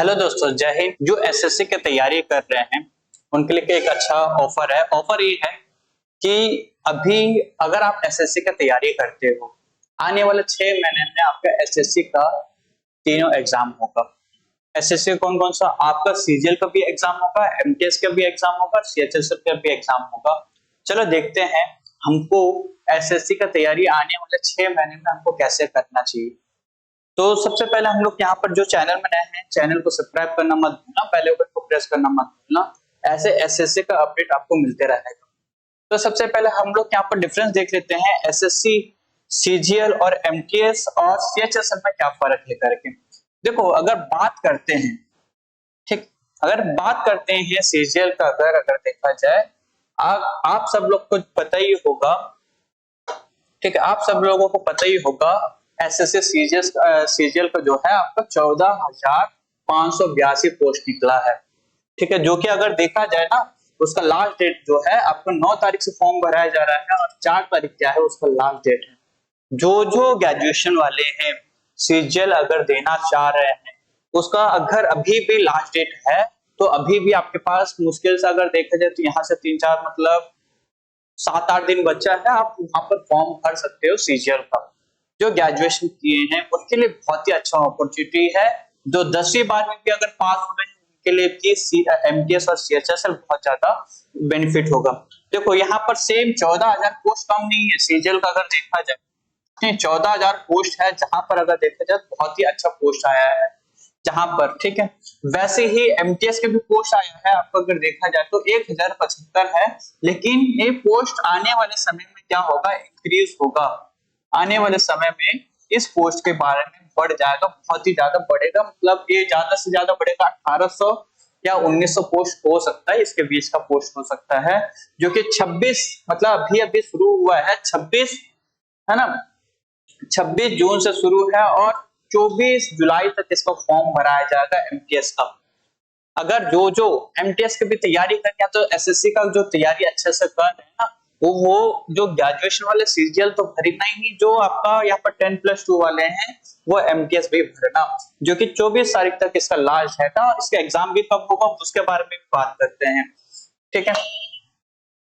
Hello दोस्तों, जय हिंद। जो एसएससी की तैयारी कर रहे हैं उनके लिए एक अच्छा ऑफर है। ऑफर ये है कि अभी अगर आप एसएससी की तैयारी करते हो, आने वाले 6 महीने में आपका एसएससी का तीनों एग्जाम होगा। एसएससी कौन कौन सा? आपका सीजीएल का भी एग्जाम होगा, एमटीएस का भी एग्जाम होगा, सीएचएसएल का भी एग्जाम होगा। चलो देखते हैं हमको एसएससी का तैयारी आने वाले 6 महीने में हमको कैसे करना चाहिए। तो सबसे पहले हम लोग यहाँ पर जो चैनल में नए हैं, चैनल को सब्सक्राइब करना मत भूलना, बेल आइकन को प्रेस करना मत भूलना। ऐसे एसएससी का अपडेट आपको मिलते रहेगा। तो सबसे पहले हम लोग यहाँ पर डिफरेंस देख लेते हैं, एसएससी, सीजीएल और एमटीएस और सीएचएसएल में क्या फर्क है करके। देखो, अगर बात करते हैं, ठीक, अगर बात करते हैं सीजीएल का, अगर देखा जाए, आप सब लोग को पता ही होगा, ठीक है, आप सब लोगों को पता ही होगा एसएससी सीजीएल का जो है आपका 14,582 पोस्ट निकला है। ठीक है, जो कि अगर देखा जाए ना, उसका लास्ट डेट जो है आपको 9 तारीख से फॉर्म भराया जा रहा है और 4 तारीख क्या है उसका लास्ट डेट है। जो ग्रेजुएशन वाले हैं, सीजीएल अगर देना चाह रहे हैं, उसका अगर अभी भी लास्ट डेट है तो अभी भी आपके पास मुश्किल से अगर देखा जाए तो यहाँ से 3-4 मतलब 7-8 दिन बचा है, आप वहां पर फॉर्म भर सकते हो सीजीएल का। जो ग्रेजुएशन किए हैं उनके लिए बहुत ही अच्छा अपॉर्चुनिटी है। जो 10वीं 12वीं भी अगर पास हो रहे हैं उनके लिए भी एमटीएस और सीएचएसएल बहुत ज्यादा बेनिफिट होगा। देखो, यहाँ पर सेम 14,000 पोस्ट कम नहीं है सीजीएल का, अगर देखा जाए 14,000 पोस्ट है, जहां पर अगर देखा जाए बहुत ही अच्छा पोस्ट आया है जहां पर, ठीक है। वैसे ही एमटीएस के भी पोस्ट आया है, आपको अगर देखा जाए तो 1,075 है, लेकिन ये पोस्ट आने वाले समय में क्या होगा, इंक्रीज होगा। आने वाले समय में इस पोस्ट के बारे में बढ़ जाएगा, बहुत ही ज्यादा बढ़ेगा, मतलब ये ज्यादा से ज्यादा बढ़ेगा, 1800 या 1900 पोस्ट हो सकता है, इसके बीच का पोस्ट हो सकता है, जो कि 26 मतलब अभी अभी शुरू हुआ है, 26 है ना, 26 जून से शुरू है और 24 जुलाई तक इसका फॉर्म भराया जाएगा एमटीएस का। अगर जो एमटीएस की भी तैयारी करके तो एसएससी का जो तैयारी अच्छे से कर रहे हैं ना, वो जो ग्रेजुएशन वाले सीजीएल तो भरना ही नहीं, जो आपका यहाँ पर 10+2 वाले हैं वो एमटीएस भी भरना, जो कि 24 तारीख तक इसका लास्ट है ना, और इसका एग्जाम भी कब होगा उसके बारे में भी बात करते हैं, ठीक है।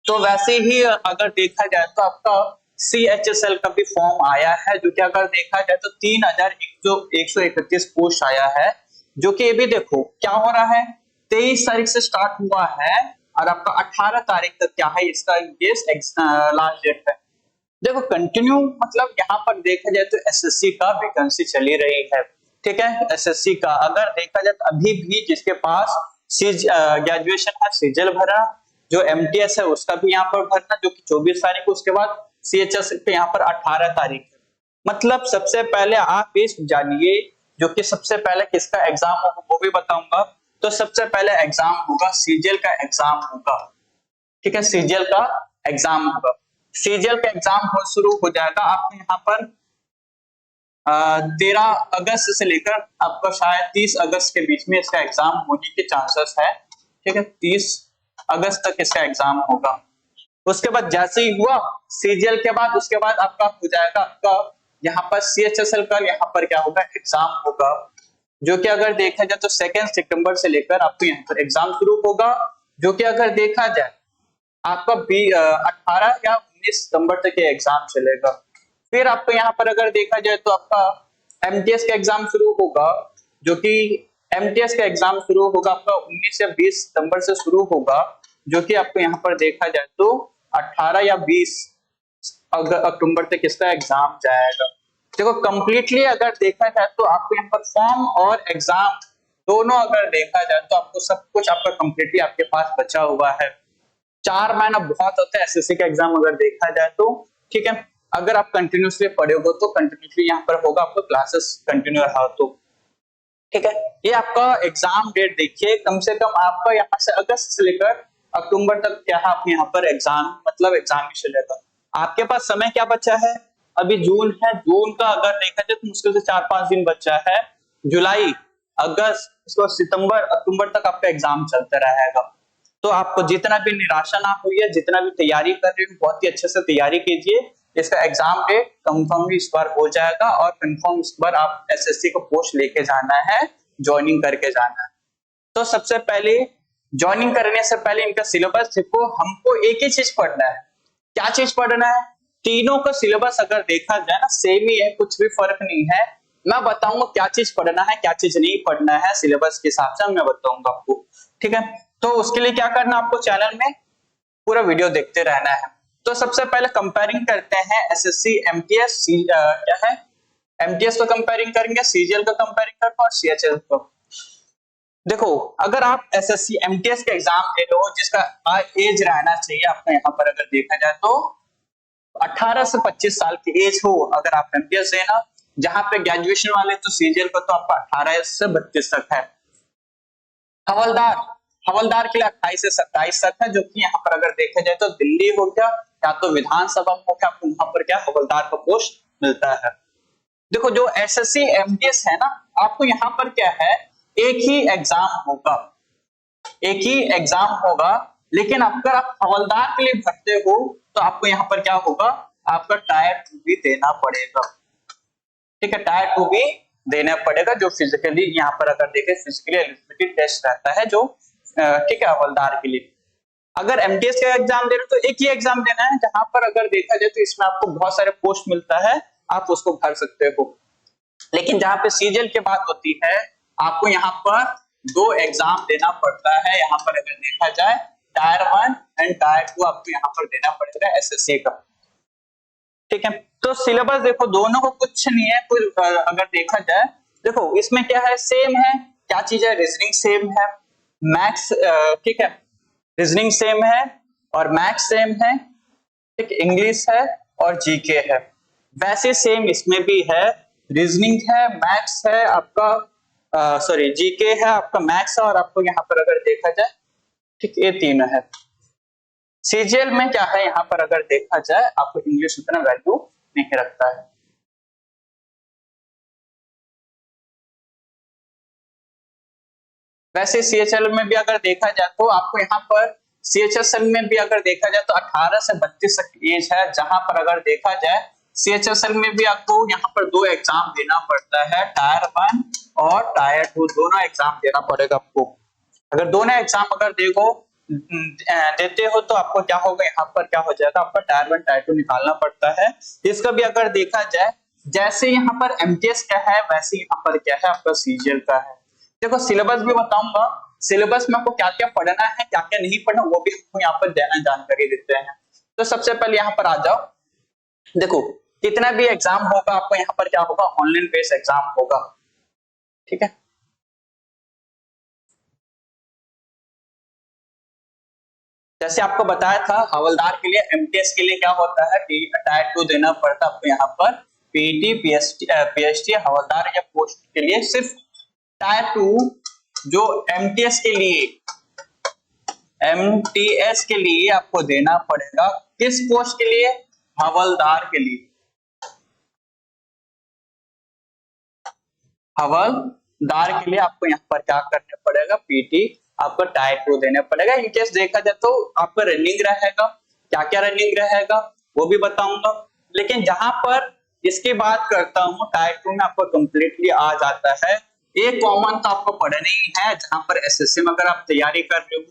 तो वैसे ही अगर देखा जाए तो आपका सीएचएसएल का भी फॉर्म आया है, जो कि अगर देखा जाए तो 3,131 पोस्ट आया है, जो कि ये भी देखो क्या हो रहा है, 23 तारीख से स्टार्ट हुआ है और आपका 18 तारीख तक क्या है इसका लास्ट डेट है। देखो कंटिन्यू, मतलब यहाँ पर देखा जाए तो एसएससी का वैकेंसी चली रही है, ठीक है। एसएससी का अगर देखा जाए तो अभी भी जिसके पास ग्रेजुएशन है सीजीएल भरा, जो एमटीएस है उसका भी यहाँ पर भरना, जो कि 24 तारीख, उसके बाद सीएचएस पे यहाँ पर 18 तारीख है। मतलब सबसे पहले आप ये जानिए, जो कि सबसे पहले किसका एग्जाम होगा वो भी बताऊंगा। तो सबसे पहले एग्जाम होगा सीजीएल का एग्जाम होगा, ठीक है, सीजीएल का एग्जाम होगा। सीजीएल का एग्जाम हो शुरू हो जाएगा आपके यहाँ पर 13 अगस्त से लेकर आपका शायद 30 अगस्त के बीच में इसका एग्जाम होने के चांसेस है, ठीक है। 30 अगस्त तक इसका एग्जाम होगा। उसके बाद जैसे ही हुआ सीजीएल के बाद, उसके बाद आपका हो जाएगा आपका यहाँ पर सीएचएसएल का, यहाँ पर क्या होगा, एग्जाम होगा, जो कि अगर देखा जाए तो 2 सितंबर से लेकर आपको यहाँ पर एग्जाम शुरू होगा, जो कि अगर देखा जाए आपका 18 या 19 सितंबर तक ये एग्जाम चलेगा। फिर आपको यहाँ पर अगर देखा जाए तो आपका एमटीएस का एग्जाम शुरू होगा, जो कि एमटीएस का एग्जाम शुरू होगा आपका 19 या 20 सितंबर से शुरू होगा, जो कि आपको यहाँ पर देखा जाए तो 18 या 20 अक्टूबर तक इसका एग्जाम जाएगा। देखो कंप्लीटली अगर देखा जाए तो आपको यहाँ पर फॉर्म और एग्जाम दोनों अगर देखा जाए तो आपको सब कुछ आपका कंप्लीटली आपके पास बचा हुआ है। 4 महीना बहुत होता है एसएससी का एग्जाम अगर देखा जाए तो, ठीक है। अगर आप कंटिन्यूसली पढ़े हो तो कंटिन्यूसली यहाँ पर होगा, आपको क्लासेस कंटिन्यू रहा तो, ठीक है। ये आपका एग्जाम डेट देखिए, कम से कम आपका यहाँ से अगस्त से लेकर अक्टूबर तक क्या है, आप यहाँ पर एग्जाम मतलब एग्जाम ही चलेगा। आपके पास समय क्या बचा है, अभी जून है, जून का अगर देखा जाए तो मुश्किल से 4-5 दिन बचा है। जुलाई, अगस्त, इसके बाद सितंबर, अक्टूबर तक आपका एग्जाम चलता रहेगा। तो आपको जितना भी निराशा ना हुई है, जितना भी तैयारी कर रहे हो, बहुत ही अच्छे से तैयारी कीजिए। इसका एग्जाम डेट कंफर्म इस बार हो जाएगा और कंफर्म इस बार आप एसएससी को पोस्ट लेके जाना है ज्वाइनिंग करके जाना है। तो सबसे पहले ज्वाइनिंग करने से पहले इनका सिलेबस देखो, हमको एक ही चीज पढ़ना है। क्या चीज पढ़ना है? तीनों का सिलेबस अगर देखा जाए ना सेम ही है, कुछ भी फर्क नहीं है। मैं बताऊंगा क्या चीज पढ़ना है क्या चीज नहीं पढ़ना है, सिलेबस के हिसाब से मैं बताऊंगा आपको, ठीक है। तो उसके लिए क्या करना, आपको चैनल में पूरा वीडियो देखते रहना है। तो सबसे पहले कंपेयरिंग करते हैं एसएससी एमटीएस, क्या है, एमटीएस को कंपेयरिंग करेंगे, सीजीएल को कंपेयरिंग करेंगे और सीएचएल को। देखो अगर आप एसएससी एमटीएस का एग्जाम दे लो, जिसका एज रहना चाहिए आपका यहाँ पर अगर देखा जाए तो 18 से 25 साल की एज हो अगर आप एमटीएस देना, जहां पे ग्रेजुएशन वाले तो सीजीएल का तो आपका 18 से 32 तक है। हवलदार, हवलदार के लिए 28 से 27 तक है, जो कि यहाँ पर अगर देखा जाए तो दिल्ली हो गया या तो विधानसभा हो गया, आपको वहां पर क्या हवलदार का पोस्ट मिलता है। देखो जो एसएससी एमटीएस है ना, आपको यहाँ पर क्या है, एक ही एग्जाम होगा, एक ही एग्जाम होगा, लेकिन अगर आप हवलदार के लिए भरते हो तो आपको यहाँ पर क्या होगा, आपका टायर 2 भी देना पड़ेगा, ठीक है, टायर 2 भी देना पड़ेगा, जो फिजिकली यहाँ पर अगर देखें फिजिकली एलिजिबिलिटी टेस्ट रहता है जो, ठीक है, हवलदार के लिए। अगर एमटीएस का एग्जाम दे रहे हो तो एक ही एग्जाम देना है, जहां पर अगर देखा जाए तो इसमें आपको बहुत सारे पोस्ट मिलता है, आप उसको भर सकते हो। लेकिन जहां पे सीजीएल की बात होती है, आपको यहाँ पर 2 एग्जाम देना पड़ता है। यहाँ पर अगर देखा जाए टायर 1 एंड टायर 2 आपको यहाँ पर देना पड़ेगा एसएससी का, ठीक है। तो सिलेबस देखो दोनों को कुछ नहीं है, कुछ अगर देखा जाए, देखो इसमें क्या है, सेम है, क्या चीज है, रीजनिंग सेम है, मैथ्स, ठीक है, रीजनिंग सेम है और मैथ्स सेम है, ठीक, इंग्लिश है और जीके है। वैसे सेम इसमें भी है, रीजनिंग है, मैथ्स है आपका, सॉरी जीके है आपका, मैथ्स है और आपको यहाँ पर अगर देखा जाए, ठीक, ये तीनों है। सीजीएल में क्या है, यहाँ पर अगर देखा जाए आपको इंग्लिश उतना वैल्यू नहीं रखता है। वैसे सीएचएल में भी अगर देखा जाए तो आपको यहाँ पर सीएचएसएल में भी अगर देखा जाए तो 18 से 32 तक एज है, जहां पर अगर देखा जाए सीएचएसएल में भी आपको यहाँ पर 2 एग्जाम देना पड़ता है, टायर 1 और टायर 2 दोनों एग्जाम देना पड़ेगा आपको। अगर दोनों एग्जाम अगर देते हो तो आपको क्या होगा, यहाँ पर क्या हो जाएगा, आपका टायर 1 टायर 2 निकालना पड़ता है। इसका भी अगर देखा जाए, जैसे यहाँ पर एमटीएस का है वैसे यहाँ पर क्या है आपका सीजीएल का है। देखो सिलेबस भी बताऊंगा, सिलेबस में आपको क्या क्या पढ़ना है क्या क्या नहीं पढ़ना वो भी आपको यहाँ पर देना जानकारी देते हैं। तो सबसे पहले यहाँ पर आ जाओ, देखो कितना भी एग्जाम होगा आपको यहाँ पर क्या होगा, ऑनलाइन बेस्ड एग्जाम होगा, ठीक है। जैसे आपको बताया था हवलदार के लिए एमटीएस के लिए क्या होता है, टायर 2 देना पड़ता है आपको यहाँ पर, पीटी पीएसटी हवलदार या पोस्ट के लिए सिर्फ टायर 2, जो एमटीएस के लिए आपको देना पड़ेगा, किस पोस्ट के लिए, हवलदार के लिए, हवलदार के लिए आपको यहाँ पर क्या करना पड़ेगा, पीटी आपको टायर 2 देना पड़ेगा। इनकेस देखा जाए तो आपका रनिंग रहेगा, क्या क्या रनिंग रहेगा वो भी बताऊंगा। लेकिन जहां पर इसकी बात करता हूँ टायर 2 में आपको कंप्लीटली आ जाता है, एक कॉमन तो आपको पढ़ना ही है, जहां पर एसएससी में अगर आप तैयारी कर रहे हो,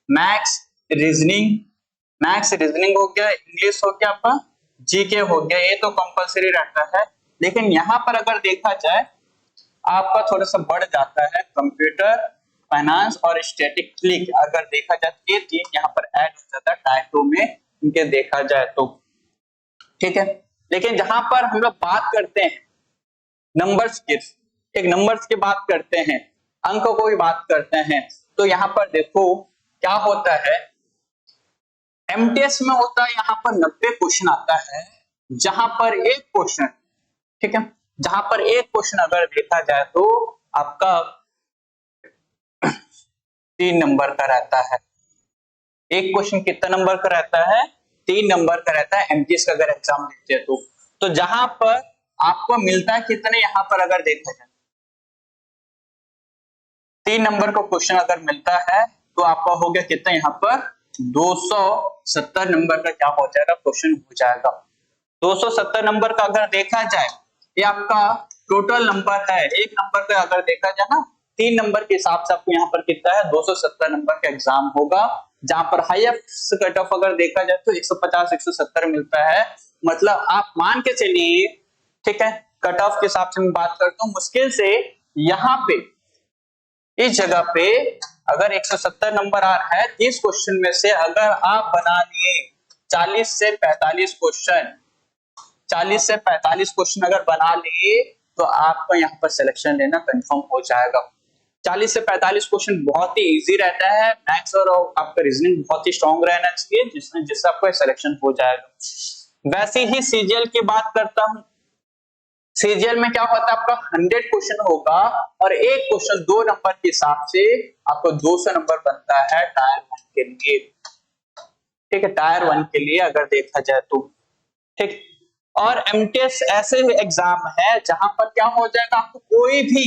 मैथ्स रीजनिंग हो गया, इंग्लिश हो गया, आपका जीके हो गया, ये तो कंपलसरी रहता है। लेकिन यहाँ पर अगर देखा जाए आपका थोड़ा सा बढ़ जाता है कंप्यूटर, फाइनेंस और स्टैटिस्टिक्स, अगर देखा जाए ये 3 यहाँ पर ऐड हो जाता है टायर 2 में इनके देखा जाए तो, ठीक है। लेकिन जहां पर हम लोग बात करते हैं नंबर्स की, एक नंबर्स की बात करते हैं, अंकों को भी बात करते हैं, तो यहाँ पर देखो क्या होता है, एमटीएस में होता है यहाँ पर 90 क्वेश्चन आता है, जहां पर एक क्वेश्चन, ठीक है, जहां पर एक क्वेश्चन अगर देखा जाए तो आपका 3 नंबर का रहता है। एक क्वेश्चन कितना नंबर का रहता है, 3 नंबर का रहता है एमटीएस का अगर एग्जाम देते हैं तो जहां पर आपको मिलता है कितने, यहाँ पर अगर देखा जाए 3 नंबर का क्वेश्चन अगर मिलता है तो आपका हो गया कितना, यहाँ पर 270 नंबर का क्या हो जाएगा, क्वेश्चन हो जाएगा। 270 नंबर का अगर देखा जाए, ये आपका टोटल नंबर है, एक नंबर का अगर देखा जाए ना 3 नंबर के हिसाब से आपको यहाँ पर कितना है 270 नंबर का एग्जाम होगा, जहां पर हाईएस्ट कट ऑफ अगर देखा जाए तो 150-170 मिलता है। मतलब आप मान के चलिए, ठीक है, कट ऑफ के हिसाब से मैं बात करता हूँ, मुश्किल से यहाँ पे इस जगह पे अगर 170 नंबर आ रहा है 30 क्वेश्चन में से अगर आप बना लिए 40 से 45 क्वेश्चन, 40 से 45 क्वेश्चन अगर बना लिए तो आपको यहाँ पर सिलेक्शन लेना कंफर्म हो जाएगा। 40 से 45 क्वेश्चन बहुत ही इजी रहता है, मैथ्स और आपका रीजनिंग बहुत ही स्ट्रांग रहना चाहिए जिससे आपका सिलेक्शन हो जाएगा। वैसे ही सीजीएल की बात करता हूं, सीजीएल में क्या होता है आपका 100 क्वेश्चन होगा और एक क्वेश्चन 2 नंबर के हिसाब से आपको 200 नंबर बनता है टायर 1 के लिए, ठीक है, टायर 1 के लिए अगर देखा जाए तो, ठीक। और एमटीएस ऐसे एग्जाम है जहां पर क्या हो जाएगा आपको कोई भी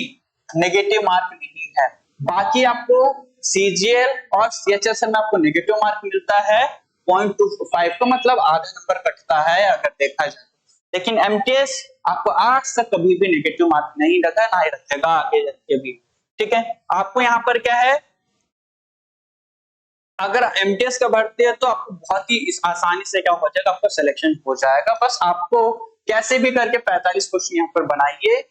नेगेटिव मार्क नहीं है, बाकी आपको सीजीएल और सीएचएसएल में आपको नेगेटिव मार्क मिलता है 0.25 का, मतलब आधा नंबर कटता है अगर देखा जाए। लेकिन एमटीएस आपको आज तक कभी भी नेगेटिव मार्क नहीं रखा, ना ही रखेगा आगे जाके भी, ठीक है। आपको यहाँ पर क्या है, अगर एमटीएस का भरते हैं तो आपको बहुत ही आसानी से क्या हो जाएगा, आपका सिलेक्शन हो जाएगा। बस आपको कैसे भी करके 45 क्वेश्चन यहाँ पर बनाइए।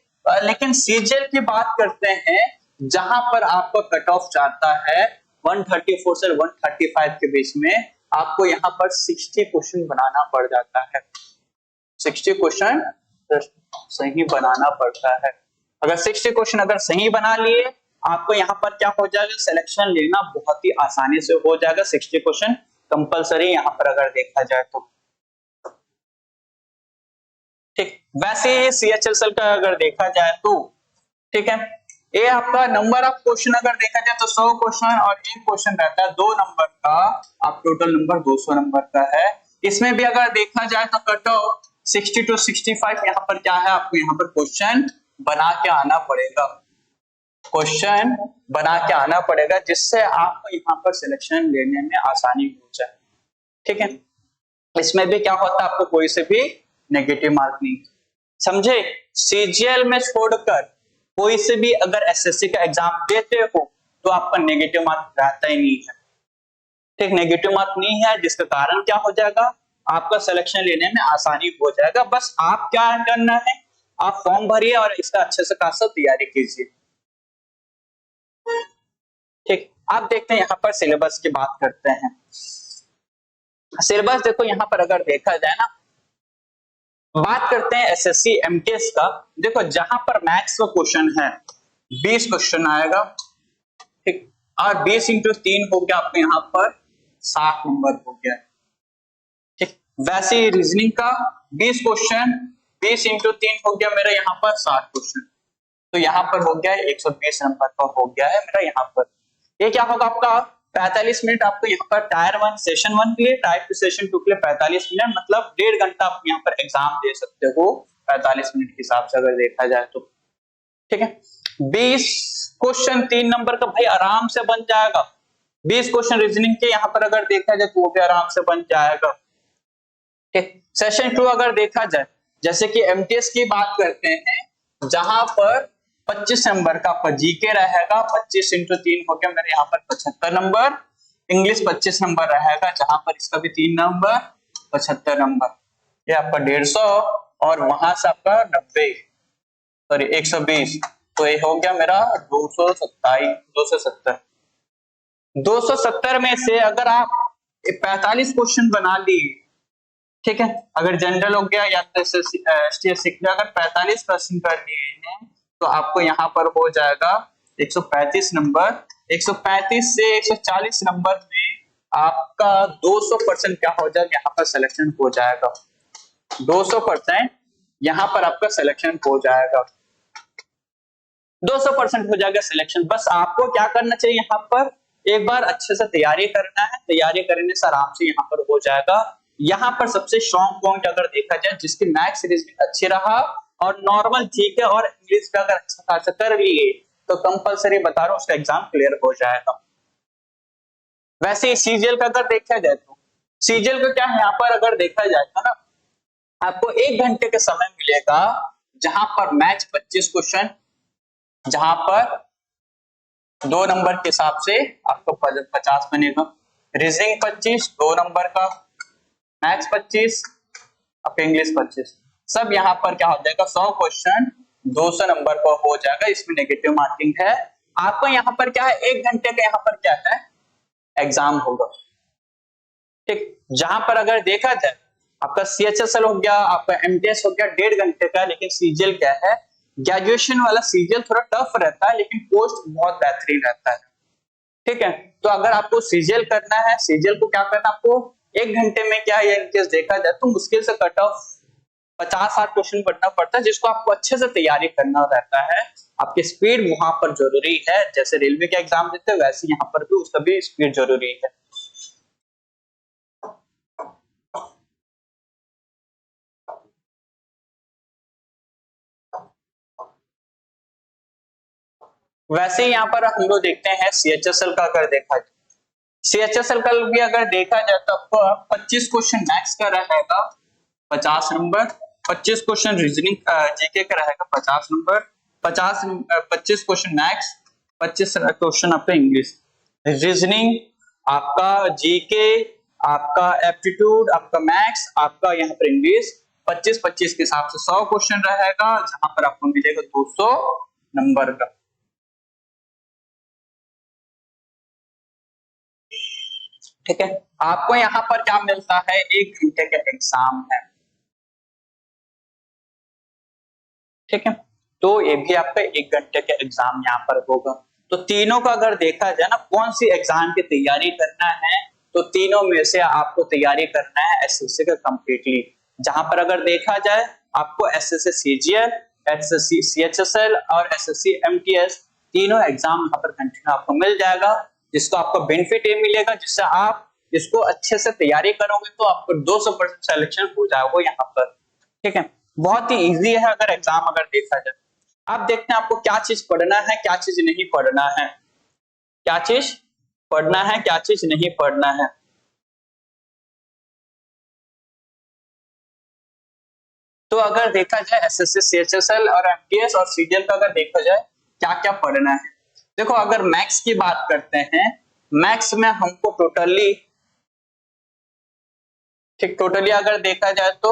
लेकिन सीजीएल की बात करते हैं जहां पर आपका कट ऑफ जाता है 134 से 135 के बीच में, आपको यहाँ पर 60 क्वेश्चन बनाना पड़ जाता है, 60 क्वेश्चन सही बनाना पड़ता है। अगर 60 क्वेश्चन अगर सही बना लिए आपको यहाँ पर क्या हो जाएगा, सिलेक्शन लेना बहुत ही आसानी से हो जाएगा। 60 क्वेश्चन कंपलसरी यहाँ पर अगर देखा जाए तो, ठीक। वैसे ही सीएचएसएल का अगर देखा जाए तो, ठीक है, ये आपका नंबर ऑफ क्वेश्चन अगर देखा जाए तो 100 क्वेश्चन और एक क्वेश्चन रहता है 2 नंबर का, आप टोटल नंबर 200 नंबर का है। इसमें भी अगर देखा जाए तो कट ऑफ 60 to 65 यहाँ पर क्या है, आपको यहाँ पर क्वेश्चन बना के आना पड़ेगा, क्वेश्चन बना के आना पड़ेगा जिससे आपको यहाँ पर सिलेक्शन लेने में आसानी हो जाए, ठीक है। इसमें भी क्या होता है, आपको कोई से भी नेगेटिव मार्क नहीं, समझे। सीजीएल में छोड़कर कोई से भी अगर एसएससी का एग्जाम देते हो तो आपका नेगेटिव मार्क रहता ही नहीं है, ठीक, नेगेटिव मार्क नहीं है, जिसका कारण क्या हो जाएगा, आपका सिलेक्शन लेने में आसानी हो जाएगा। बस आप क्या करना है, आप फॉर्म भरिए और इसका अच्छे से खासा तैयारी कीजिए, ठीक। आप देखते हैं यहाँ पर सिलेबस की बात करते हैं। सिलेबस देखो यहाँ पर अगर देखा जाए ना, बात करते हैं एसएससी एमटीएस का। देखो जहां पर मैथ्स का क्वेश्चन है 20 क्वेश्चन आएगा, ठीक, और 20 इंटू 3 हो गया आपको यहाँ पर 60 नंबर हो गया, ठीक। वैसे ही रीजनिंग का 20 क्वेश्चन 20 इंटू 3 हो गया मेरा यहाँ पर 60 क्वेश्चन, तो यहाँ पर हो गया 120 नंबर का हो गया है मेरा यहाँ पर। ये क्या होगा आपका 45 मिनट आपको यहाँ पर टायर 1 सेशन 1 के लिए, टायर 2 सेशन 2 के लिए 45 मिनट, मतलब 1.5 घंटा आप यहाँ पर एग्जाम दे सकते हो 45 मिनट के हिसाब से अगर देखा जाए तो, ठीक है। 20 क्वेश्चन 3 नंबर का भाई आराम से बन जाएगा, 20 क्वेश्चन रीजनिंग के यहाँ पर अगर देखा जाए तो वो भी आराम से बन जाएगा, ठीक। सेशन 2 अगर देखा जाए, जैसे कि एमटीएस की बात करते हैं जहां पर 25 नंबर का आपका जीके रहेगा, 25 इंटू 3 हो गया मेरे यहाँ पर 75 नंबर, इंग्लिश 25 नंबर रहेगा जहां पर इसका भी 3 नंबर 75 नंबर, ये आपका 150 और वहां से आपका 90 सॉरी 120, तो ये हो गया मेरा 270 में से अगर आप 45 क्वेश्चन बना लिए, ठीक है, अगर जनरल हो गया या तो अगर 45% कर लिए हैं तो आपको यहाँ पर हो जाएगा 135 नंबर, 135 से 140 नंबर में आपका 200% क्या हो जाएगा, यहाँ पर सिलेक्शन हो जाएगा, 200% यहाँ पर आपका सिलेक्शन हो जाएगा, 200% हो जाएगा सिलेक्शन। बस आपको क्या करना चाहिए, यहाँ पर एक बार अच्छे से तैयारी करना है, तैयारी करने से आराम से यहाँ पर हो जाएगा। यहाँ पर सबसे स्ट्रॉन्ग पॉइंट अगर देखा जाए जिसकी मैथ्स सीरीज भी अच्छी रहा और नॉर्मल जीके और इंग्लिश का अगर अच्छा खासा कर लिए तो कंपलसरी बता रहा हूं उसका एग्जाम क्लियर हो जाएगा। वैसे ही सीजीएल का अगर देखा जाए तो सीजीएल का क्या है, यहाँ पर अगर देखा जाएगा ना आपको 1 घंटे का समय मिलेगा जहां पर मैथ्स 25 क्वेश्चन, जहां पर 2 नंबर के हिसाब से आपको 50 बनेगा। रीजनिंग 25 2 नंबर का, मैथ्स 25, आपका इंग्लिश 25। सब यहाँ पर क्या हो जाएगा, 100 क्वेश्चन 200 नंबर पर हो जाएगा। इसमें नेगेटिव मार्किंग है। आपको यहाँ पर क्या है, 1 घंटे का यहाँ पर क्या है, एग्जाम होगा। ठीक, जहां पर अगर देखा जाए आपका CHSL हो गया, आपका MTS हो गया 1.5 घंटे का, लेकिन सीजीएल क्या है, ग्रेजुएशन वाला सीजीएल थोड़ा टफ रहता है, लेकिन पोस्ट बहुत बेहतरीन रहता है। ठीक है, तो अगर आपको सीजीएल करना है, सीजीएल को क्या करना है, आपको 1 घंटे में क्या है, इनकेस देखा जाए तो मुश्किल से कट ऑफ 50-60 क्वेश्चन पढ़ना पड़ता है, जिसको आपको अच्छे से तैयारी करना रहता है। आपकी स्पीड वहां पर जरूरी है, जैसे रेलवे का एग्जाम देते हैं वैसे यहाँ पर भी उसका भी स्पीड जरूरी है। वैसे ही यहाँ पर हम लोग देखते हैं CHSL का, अगर देखा जाए CHSL का भी अगर देखा जाए तो आपको 25 क्वेश्चन मैथ्स का रहेगा 50 नंबर, 25 क्वेश्चन रीजनिंग जीके का रहेगा 50 नंबर, 25 क्वेश्चन मैथ्स, 25 क्वेश्चन आपका इंग्लिश। रीजनिंग आपका जीके, आपका एप्टीट्यूड, आपका मैथ्स, आपका यहाँ पर इंग्लिश 25-25 के हिसाब से 100 क्वेश्चन रहेगा, जहां पर आपको मिलेगा 200 नंबर का। ठीक है, आपको यहाँ पर क्या मिलता है, 1 घंटे का एग्जाम है। ठीक है, तो ये भी आपका 1 घंटे का एग्जाम यहाँ पर होगा। तो तीनों का अगर देखा जाए ना, कौन सी एग्जाम की तैयारी करना है, तो तीनों में से आपको तैयारी करना है एसएससी का कंप्लीटली। जहां पर अगर देखा जाए आपको एसएससी सीजीएल, एसएससी सीएचएसएल और एसएससी एमटीएस तीनों एग्जाम यहाँ पर कंटिन्यू आपको मिल जाएगा, जिसको आपको बेनिफिट ये मिलेगा, जिससे आप इसको अच्छे से तैयारी करोगे तो आपको 200% सिलेक्शन हो जाएगा यहाँ पर। ठीक है, बहुत ही इजी है अगर एग्जाम अगर देखा जाए। आप देखते हैं आपको क्या चीज पढ़ना है, क्या चीज नहीं पढ़ना है, क्या चीज पढ़ना है, क्या चीज नहीं पढ़ना है। तो अगर देखा जाए एसएससी सीएचएसएल और एमटीएस और सीजीएल का अगर देखा जाए क्या क्या पढ़ना है, देखो अगर मैथ्स की बात करते हैं, मैथ्स में हमको टोटली अगर देखा जाए तो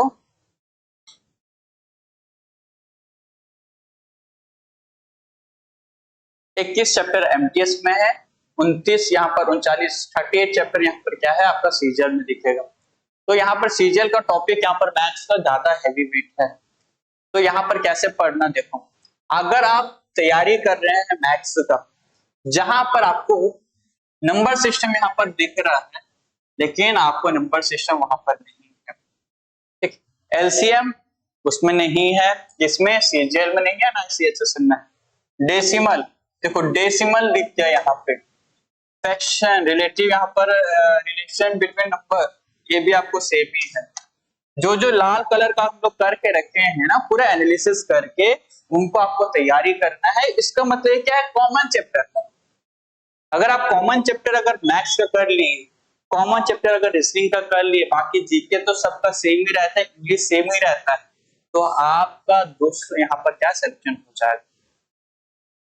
21 चैप्टर एमटीएस में है, 29 यहाँ पर 38 चैप्टर यहाँ पर क्या है आपका सीजीएल में दिखेगा। तो यहाँ पर सीजीएल का टॉपिक यहाँ पर मैथ्स का ज्यादा हैवी वेट है। तो यहाँ पर कैसे पढ़ना, देखो अगर आप तैयारी कर रहे हैं मैथ्स का, जहां पर आपको नंबर सिस्टम यहाँ पर दिख रहा है, लेकिन आपको नंबर सिस्टम वहां पर नहीं है। ठीक, एलसीएम उसमें नहीं है, इसमें सीजीएल में नहीं है ना सीएचएसएल में। डेसिमल, देखो डेसिमल दिख गया यहाँ पे। फ्रैक्शन, रिलेटिव यहाँ पर रिलेशन बिटवीन नंबर, ये भी आपको सेम ही है। जो जो लाल कलर का आप लोग करके रखे हैं ना पूरा एनालिसिस करके, उनको आपको तैयारी करना है। इसका मतलब क्या है, कॉमन चैप्टर है। अगर आप कॉमन चैप्टर अगर मैथ्स का कर लिए, कॉमन चैप्टर अगर रीजनिंग का कर लिए, बाकी जीके तो सबका सेम ही रहता है, इंग्लिश सेम ही रहता है, तो आपका दोस्त यहाँ पर क्या सिलेक्शन हो जाएगा।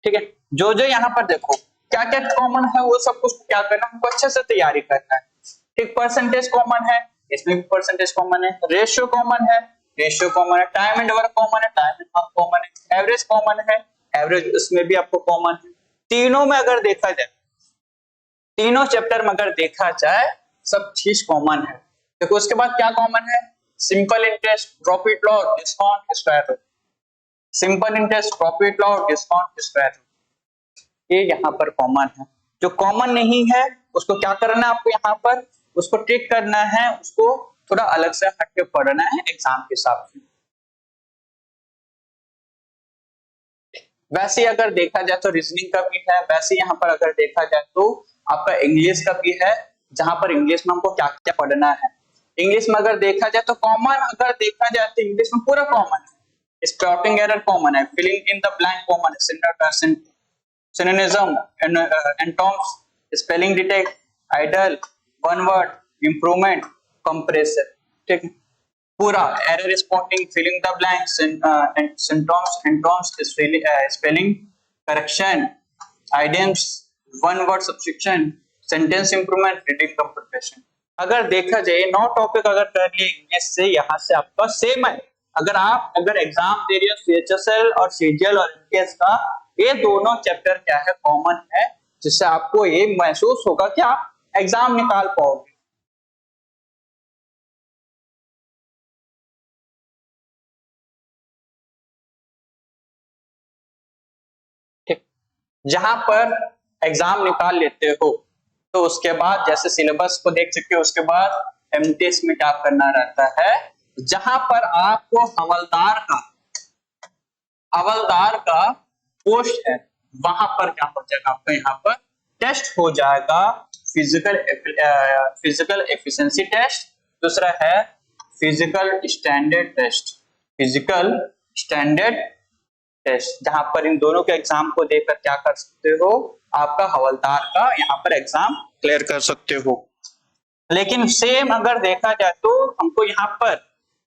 ठीक है, जो जो यहाँ पर देखो क्या क्या कॉमन है, वो सब कुछ क्या करना है, हमको अच्छे से तैयारी करना है। ठीक, परसेंटेज कॉमन है, इसमें भी परसेंटेज कॉमन है, रेशियो कॉमन है, रेशियो कॉमन है, टाइम एंड वर्क कॉमन है, टाइम एंड वर्क कॉमन है, एवरेज कॉमन है, एवरेज उसमें भी आपको कॉमन है। तीनों में अगर देखा जाए, तीनों चैप्टर में अगर देखा जाए सब चीज कॉमन है। देखो उसके बाद क्या कॉमन है, simple interest, profit loss, discount, square root. Simple interest, profit loss, discount, square root, ये यहाँ पर कॉमन है। जो कॉमन नहीं है उसको क्या करना है आपको, यहाँ पर उसको ट्रिक करना है, उसको थोड़ा अलग से हटके पढ़ना है एग्जाम के हिसाब से। वैसे अगर देखा जाए तो रीजनिंग का भी है, वैसे यहाँ पर अगर देखा जाए तो आपका इंग्लिश का भी है, जहां पर इंग्लिश में हमको क्या क्या पढ़ना है। इंग्लिश में अगर देखा जाए तो कॉमन अगर देखा जाए तो इंग्लिश में पूरा कॉमन है। स्पेलिंग एरर कॉमन है, filling in the blank common है, synonyms, antonyms, spelling detect, idiom, one word, improvement, compressor. ठीक है, पूरा error spotting, filling the blanks, synonyms, antonyms, spelling correction, idioms, one word substitution, sentence improvement, reading completion. अगर देखा जाए 9 topic अगर कर लिए इंग्लिश से, यहाँ से आपका सेम है। अगर एग्जाम दे रही हो सीएचएसएल और सीजीएल और एमटीएस का, ये दोनों चैप्टर क्या है, कॉमन है, जिससे आपको ये महसूस होगा कि आप एग्जाम निकाल पाओगे। ठीक, जहां पर एग्जाम निकाल लेते हो तो उसके बाद जैसे सिलेबस को देख चुके हो, उसके बाद एमटीएस में क्या करना रहता है, जहां पर आपको हवलदार का पोस्ट है, वहां पर क्या हो जाएगा, आपका यहाँ पर टेस्ट हो जाएगा, फिजिकल एफिशिएंसी टेस्ट, दूसरा है फिजिकल स्टैंडर्ड टेस्ट, जहां पर इन दोनों के एग्जाम को देकर क्या कर सकते हो, आपका हवलदार का यहाँ पर एग्जाम क्लियर कर सकते हो। लेकिन सेम अगर देखा जाए तो हमको यहाँ पर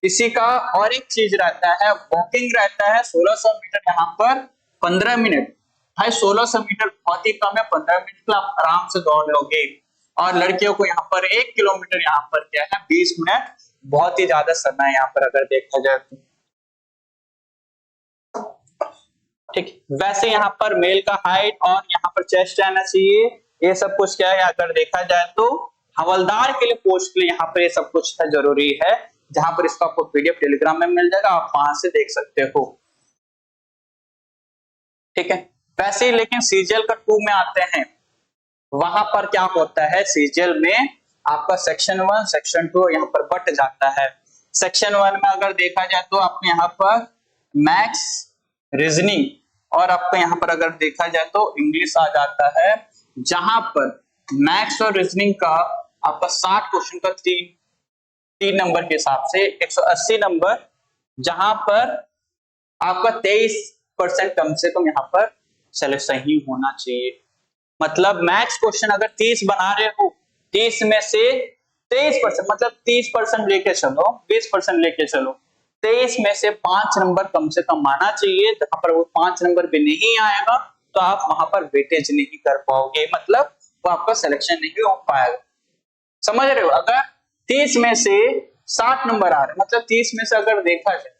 किसी का और एक चीज रहता है, वॉकिंग रहता है 1600 मीटर, यहाँ पर 15 मिनट। भाई 1600 मीटर बहुत ही कम है, 15 मिनट में आप आराम से दौड़ लोगे। और लड़कियों को यहाँ पर 1 किलोमीटर यहाँ पर क्या है 20 मिनट, बहुत ही ज्यादा समय यहाँ पर अगर देखा जाए तो। ठीक, वैसे यहाँ पर मेल का हाइट और यहाँ पर चेस्ट रहना चाहिए, ये सब कुछ क्या है अगर देखा जाए तो हवलदार के लिए, पोस्ट के लिए यहाँ पर ये सब कुछ जरूरी है। जहां पर इसका आपको पीडीएफ टेलीग्राम में मिल जाएगा, आप वहां से देख सकते हो। ठीक है, वैसे ही लेकिन सीजीएल का 2 में आते हैं, वहां पर क्या होता है, सीजीएल में आपका सेक्शन 1 सेक्शन 2 यहाँ पर बट जाता है। सेक्शन 1 में अगर देखा जाए तो आपको यहाँ पर मैथ्स, रीजनिंग और आपको यहाँ पर अगर देखा जाए तो इंग्लिश आ जाता है, जहां पर मैथ्स और रीजनिंग का आपका 60 क्वेश्चन का 3 नंबर के हिसाब से 180 नंबर, जहां पर आपका 23% कम से कम यहाँ पर सिलेक्शन ही होना चाहिए। मतलब मैथ्स क्वेश्चन अगर 30 बना रहे हो, 30 में से 23% मतलब 30% लेके चलो, 20% लेके चलो, 23 में से 5 नंबर कम से कम आना चाहिए। जहां पर वो 5 नंबर भी नहीं आएगा तो आप वहां पर वेटेज नहीं कर पाओगे, मतलब वो आपका सिलेक्शन नहीं हो पाएगा। समझ रहे हो, अगर 30 में से 60 नंबर आ रहे, मतलब 30 में से अगर देखा जाए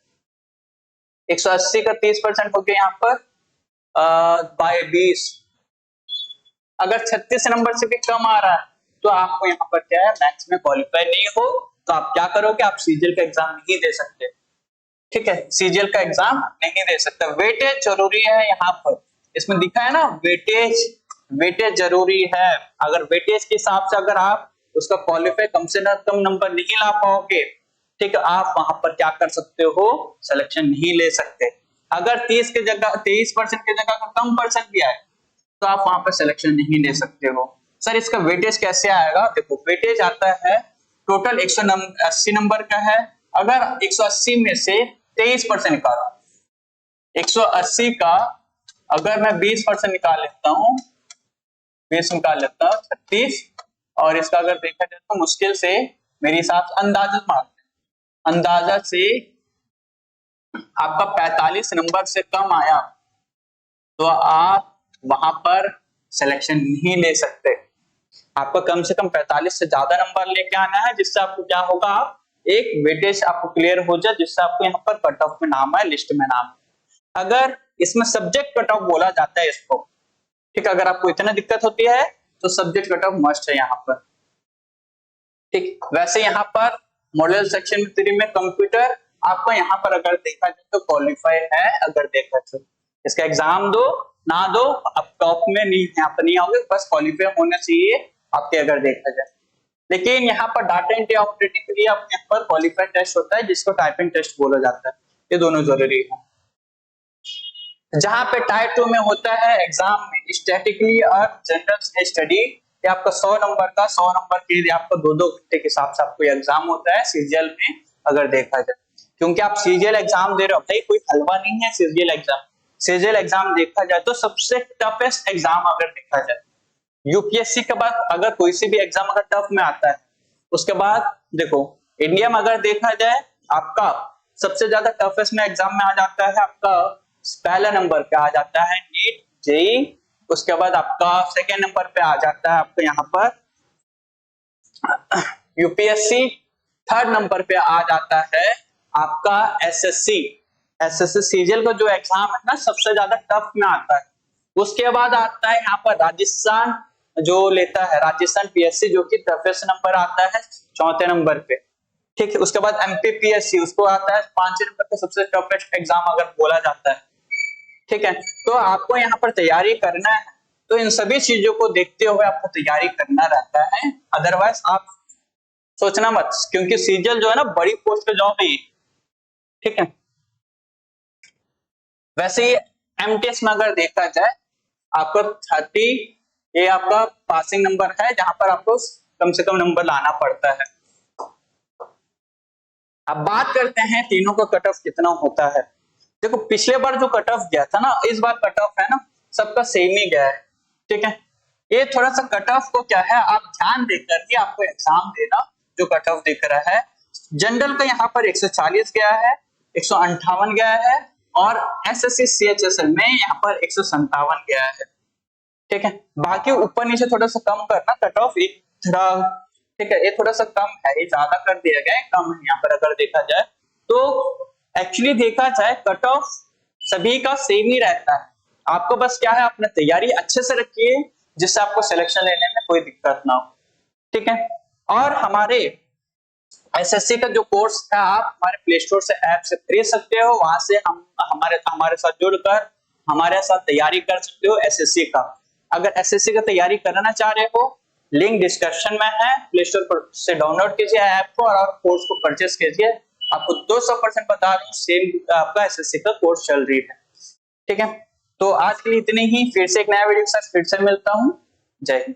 180 का 30% हो गया यहाँ पर बाय 20, अगर 36 नंबर से भी कम आ रहा है तो आपको यहाँ पर क्या है, मैथ्स में क्वालिफाई नहीं हो, तो आप क्या करोगे, आप सीजीएल का एग्जाम नहीं दे सकते। ठीक है, सीजीएल का एग्जाम नहीं दे सकते। वेटेज जरूरी है, यहाँ पर इसमें दिखा है ना, वेटेज जरूरी है। अगर वेटेज के हिसाब से अगर आप उसका क्वालिफाई कम से कम नंबर नहीं ला पाओगे, ठीक है, आप वहां पर क्या कर सकते हो, सिलेक्शन नहीं ले सकते। अगर 30 के जगह 23% की जगह अगर कम परसेंट भी आए तो आप वहां पर सिलेक्शन नहीं ले सकते हो। सर इसका वेटेज कैसे आएगा, देखो वेटेज आता है, टोटल 180 नंबर का है, अगर 180 में से 23% निकालो, 180 का अगर मैं 20% निकाल लेता हूँ, 20 निकाल लेता हूँ 36, और इसका अगर देखा जाए तो मुश्किल से मेरे हिसाब से अंदाजा से आपका 45 नंबर से कम आया तो आप वहां पर सिलेक्शन नहीं ले सकते। आपको कम से कम 45 से ज्यादा नंबर लेके आना है, जिससे आपको क्या होगा, एक वेटेज आपको क्लियर हो जाए, जिससे आपको यहाँ पर कट ऑफ में नाम है, लिस्ट में नाम है। अगर इसमें सब्जेक्ट कट ऑफ बोला जाता है इसको, ठीक, अगर आपको इतना दिक्कत होती है तो सब्जेक्ट कट ऑफ मस्ट है यहाँ पर। ठीक, वैसे यहाँ पर मॉडल सेक्शन 3 में कंप्यूटर आपको यहाँ पर अगर देखा जाए तो क्वालिफाई है, अगर देखा तो इसका एग्जाम दो ना दो आप टॉप में नहीं, यहाँ पर नहीं आओगे, बस क्वालिफाई होना चाहिए आपके अगर देखा जाए। लेकिन यहाँ पर डाटा एंट्री ऑपरेटिंग के लिए आप यहाँ पर क्वालिफाई टेस्ट होता है, जिसको टाइपिंग टेस्ट बोला जाता है, ये दोनों जरूरी है। जहां पे टाइप 2 में होता है एग्जाम में स्टैटिकली और जनरल स्टडी, ये आपका 100 नंबर का, 100 नंबर के लिए आपको 2-2 घंटे के हिसाब से आपको एग्जाम होता है सीजीएल में अगर देखा जाए, क्योंकि आप सीजीएल एग्जाम दे रहे हो भाई, कोई हलवा नहीं है सीजीएल एग्जाम। सीजीएल एग्जाम देखा जाए तो सबसे टफेस्ट एग्जाम अगर देखा जाए, यूपीएससी के बाद अगर कोई सी भी एग्जाम अगर टफ में आता है, उसके बाद देखो इंडिया में अगर देखा जाए आपका सबसे ज्यादा टफेस्ट में एग्जाम में आ जाता है, आपका पहला नंबर पे आ जाता है नीट, जेई उसके बाद आपका सेकेंड नंबर पे आ जाता है आपको यहाँ पर यूपीएससी। थर्ड नंबर पे आ जाता है आपका एसएससी। एसएससी सीजीएल का जो एग्जाम है ना सबसे ज्यादा टफ में आता है। उसके बाद आता है यहाँ पर राजस्थान जो लेता है, राजस्थान पीएससी जो कि टफेस्ट नंबर आता है चौथे नंबर पे। ठीक है, उसके बाद एमपी पीएससी उसको आता है पांचवें नंबर पे सबसे टफेस्ट एग्जाम अगर बोला जाता है। ठीक है, तो आपको यहाँ पर तैयारी करना है, तो इन सभी चीजों को देखते हुए आपको तैयारी करना रहता है। अदरवाइज आप सोचना मत, क्योंकि सीजीएल जो है ना बड़ी पोस्ट पे जॉब है। ठीक है, वैसे ही एमटीएस में अगर देखा जाए आपको 30 ये आपका पासिंग नंबर है, जहां पर आपको कम से कम नंबर लाना पड़ता है। अब बात करते हैं तीनों का कट ऑफ कितना होता है। देखो पिछले बार जो कट ऑफ गया था ना, इस बार कट ऑफ है ना सबका सेम ही गया है। ठीक है, ये थोड़ा सा कट ऑफ को क्या है आप ध्यान देकर के आपको एग्जाम देना। जो कट ऑफ दिख रहा है जनरल का यहाँ पर 140 गया है, 158 गया है, और एसएससी सीएचएसएल में यहाँ पर 157 गया है। ठीक है, बाकी ऊपर नीचे थोड़ा सा कम करना कट ऑफ एक थोड़ा। ठीक है, ये थोड़ा सा कम है, ये ज्यादा कर दिया गया है, कम है यहाँ पर अगर देखा जाए तो। एक्चुअली देखा जाए कट ऑफ सभी का सेम ही रहता है। आपको बस क्या है अपना तैयारी अच्छे से रखिए जिससे आपको सिलेक्शन लेने में कोई दिक्कत ना हो। ठीक है, और हमारे एसएससी का जो कोर्स है आप हमारे प्ले स्टोर से ऐप से खरीद सकते हो। वहां से हम हमारे साथ जुड़कर हमारे साथ तैयारी कर सकते हो एसएससी का। अगर एसएससी का तैयारी करना चाह रहे हो लिंक डिस्क्रिप्शन में है, प्ले स्टोर पर से डाउनलोड कीजिए ऐप को और कोर्स को परचेस कीजिए। आपको 200% बता रहा हूँ सेम आपका एसएससी का कोर्स चल रही है। ठीक है, तो आज के लिए इतने ही। फिर से एक नया वीडियो के साथ फिर से मिलता हूँ। जय हिंद।